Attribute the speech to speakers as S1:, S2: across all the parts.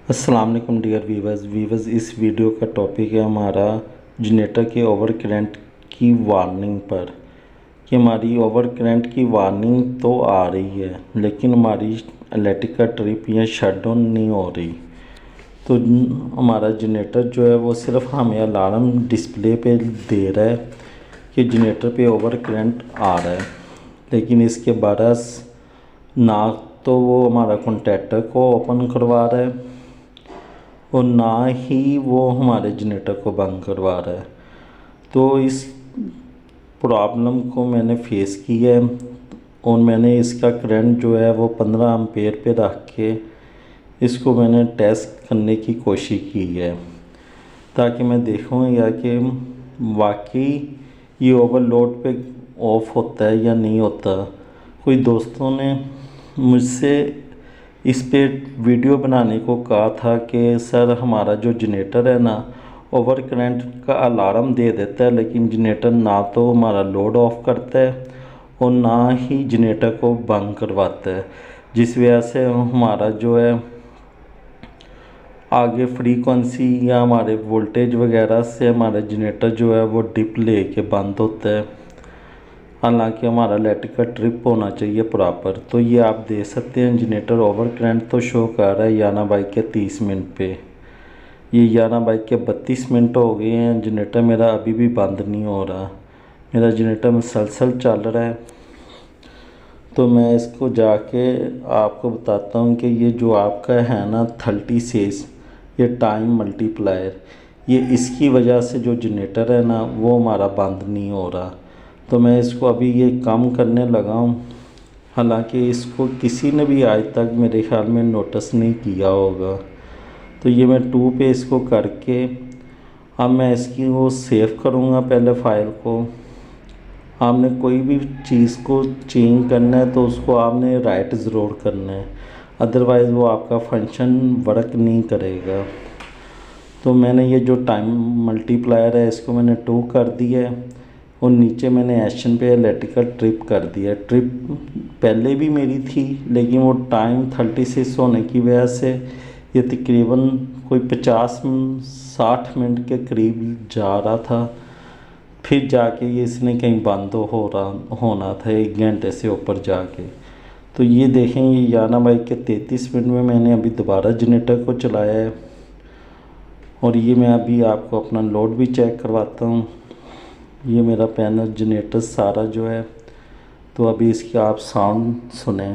S1: अस्सलाम वालेकुम dear viewers इस वीडियो का टॉपिक है हमारा जनरेटर के ओवर करंट की वार्निंग पर कि हमारी ओवर करंट की वार्निंग तो आ रही है लेकिन हमारी इलेक्ट्रिकल ट्रिप या शट डाउन नहीं हो रही। तो हमारा जनरेटर जो है वो सिर्फ हमें अलार्म डिस्प्ले पे दे रहा है कि जनरेटर पे ओवर करंट आ रहा है, लेकिन इसके बरस ना तो वो हमारा कॉन्टैक्टर को ओपन करवा रहा है और ना ही वो हमारे जनरेटर को बंद करवा रहा है। तो इस प्रॉब्लम को मैंने फेस किया है और मैंने इसका करंट जो है वो 15 एम्पेयर पे रख के इसको मैंने टेस्ट करने की कोशिश की है ताकि मैं देखूं या कि वाकई ये ओवरलोड पे ऑफ होता है या नहीं होता। कोई दोस्तों ने मुझसे इस पे वीडियो बनाने को कहा था कि सर हमारा जो जनरेटर है ना ओवर करंट का अलार्म दे देता है, लेकिन जनरेटर ना तो हमारा लोड ऑफ करता है और ना ही जनरेटर को बंद करवाता है, जिस वजह से हमारा जो है आगे फ्रीक्वेंसी या हमारे वोल्टेज वगैरह से हमारा जनरेटर जो है वो डिप ले के बंद होता है। हालांकि हमारा इलेक्ट्रिकल ट्रिप होना चाहिए प्रॉपर। तो ये आप देख सकते हैं जनरेटर ओवर करंट तो शो कर रहा है 11 बाई के 30 मिनट पे। ये 11 बाई के 32 मिनट हो गए हैं, जनरेटर मेरा अभी भी बंद नहीं हो रहा, मेरा जनरेटर मुसलसल चल रहा है। तो मैं इसको जाके आपको बताता हूँ कि ये जो आपका है ना 36 ये टाइम मल्टीप्लायर, ये इसकी वजह से जो जनरेटर है ना वो हमारा बंद नहीं हो रहा। तो मैं इसको अभी ये कम करने लगा हूँ, हालांकि इसको किसी ने भी आज तक मेरे ख्याल में नोटिस नहीं किया होगा। तो ये मैं 2 पे इसको करके अब मैं इसकी वो सेव करूँगा पहले फ़ाइल को। आपने कोई भी चीज़ को चेंज करना है तो उसको आपने राइट ज़रूर करना है, अदरवाइज़ वो आपका फंक्शन वर्क नहीं करेगा। तो मैंने ये जो टाइम मल्टीप्लायर है इसको मैंने 2 कर दिया है और नीचे मैंने एक्शन पे इलेक्ट्रिकल ट्रिप कर दिया। ट्रिप पहले भी मेरी थी लेकिन वो टाइम 36 होने की वजह से ये तकरीबन कोई 50-60 मिनट के करीब जा रहा था, फिर जाके ये इसने कहीं बंद होना था 1 घंटे से ऊपर जाके। तो ये देखें ये 11 बाई के 33 मिनट में मैंने अभी दोबारा जनरेटर को चलाया है और ये मैं अभी आपको अपना लोड भी चेक करवाता हूँ। ये मेरा पैनल जनरेटर सारा जो है, तो अभी इसकी आप साउंड सुने।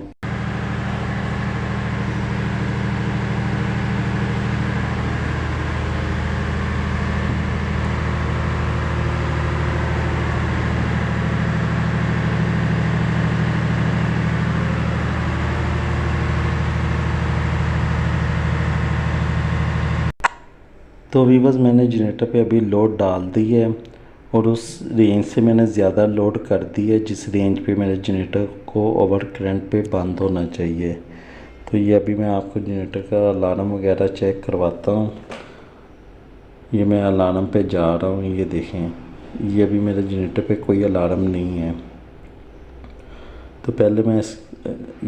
S1: तो अभी बस मैंने जनरेटर पे अभी लोड डाल दी है और उस रेंज से मैंने ज़्यादा लोड कर दी है जिस रेंज पे मेरे जनरेटर को ओवर करंट पे बंद होना चाहिए। तो ये अभी मैं आपको जनरेटर का अलार्म वगैरह चेक करवाता हूँ। ये मैं अलार्म पे जा रहा हूँ, ये देखें ये अभी मेरे जनरेटर पे कोई अलार्म नहीं है। तो पहले मैं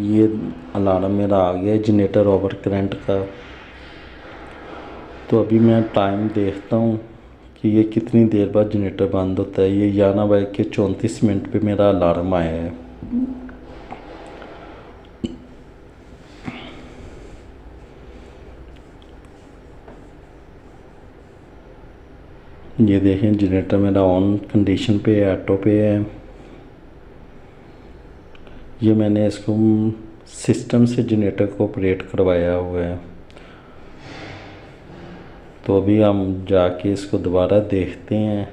S1: ये अलार्म मेरा आ गया जनरेटर ओवर करंट का। तो अभी मैं टाइम देखता हूँ कि ये कितनी देर बाद जनरेटर बंद होता है। ये 11 बाई के 34 मिनट पे मेरा अलार्म आया है। ये देखें जनरेटर मेरा ऑन कंडीशन पे है, ऑटो पे है। ये मैंने इसको सिस्टम से जनरेटर को ऑपरेट करवाया हुआ है। तो अभी हम जाके इसको दोबारा देखते हैं।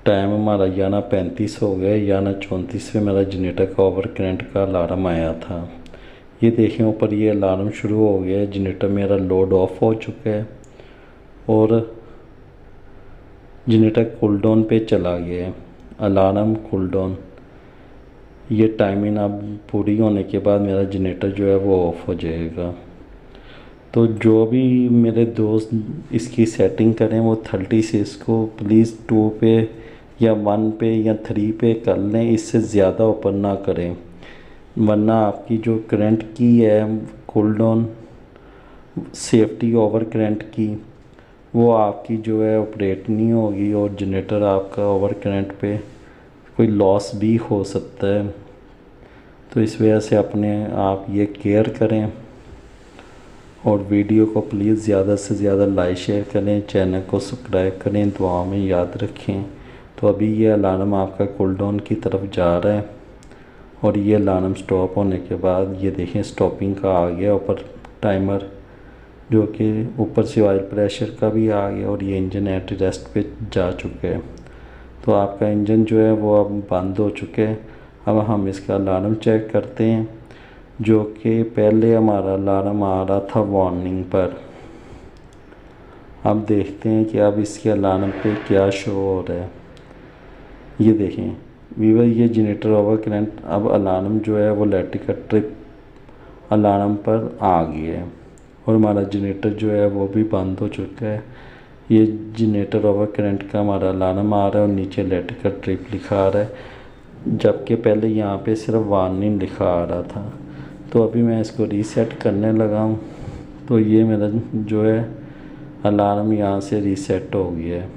S1: टाइम हमारा 11:35 हो गया, 11:34 पे मेरा जनरेटर का ओवर करंट का अलार्म आया था। ये देखें ऊपर ये अलार्म शुरू हो गया है, जनरेटर मेरा लोड ऑफ हो चुका है और जनरेटर कूल डाउन पे चला गया है। अलार्म कूल डाउन, ये टाइमिंग अब पूरी होने के बाद मेरा जनरेटर जो है वो ऑफ हो जाएगा। तो जो भी मेरे दोस्त इसकी सेटिंग करें वो 36 को प्लीज़ 2 पे या 1 पे या 3 पे कर लें, इससे ज़्यादा ऊपर ना करें। वरना आपकी जो करंट की है cool down safety over current की वो आपकी जो है ऑपरेट नहीं होगी और जनरेटर आपका ओवर करंट पे कोई लॉस भी हो सकता है। तो इस वजह से अपने आप ये केयर करें और वीडियो को प्लीज़ ज़्यादा से ज़्यादा लाइक शेयर करें, चैनल को सब्सक्राइब करें, दुआ में याद रखें। तो अभी ये अलार्म आपका कूल डाउन की तरफ जा रहा है और ये अलार्म स्टॉप होने के बाद ये देखें स्टॉपिंग का आ गया ऊपर टाइमर, जो कि ऊपर से ऑयल प्रेशर का भी आ गया और ये इंजन एट रेस्ट पे जा चुका है। तो आपका इंजन जो है वो अब बंद हो चुके हैं। अब हम इसका अलार्म चेक करते हैं, जो कि पहले हमारा अलार्म आ रहा था वार्निंग पर। अब देखते हैं कि अब इसके अलार्म पे क्या शो हो रहा है। ये देखें वीवर, ये जनरेटर ओवर करंट, अब अलार्म जो है वो इलेक्ट्रिकल ट्रिप अलार्म पर आ गया है और हमारा जनरेटर जो है वो भी बंद हो चुका है। ये जनरेटर ओवर करंट का हमारा अलार्म आ रहा है और नीचे इलेक्ट्रिकल ट्रिप लिखा आ रहा है, जबकि पहले यहाँ पे सिर्फ वार्निंग लिखा आ रहा था। तो अभी मैं इसको रीसेट करने लगा हूँ, तो ये मेरा जो है अलार्म यहाँ से रीसेट हो गया है।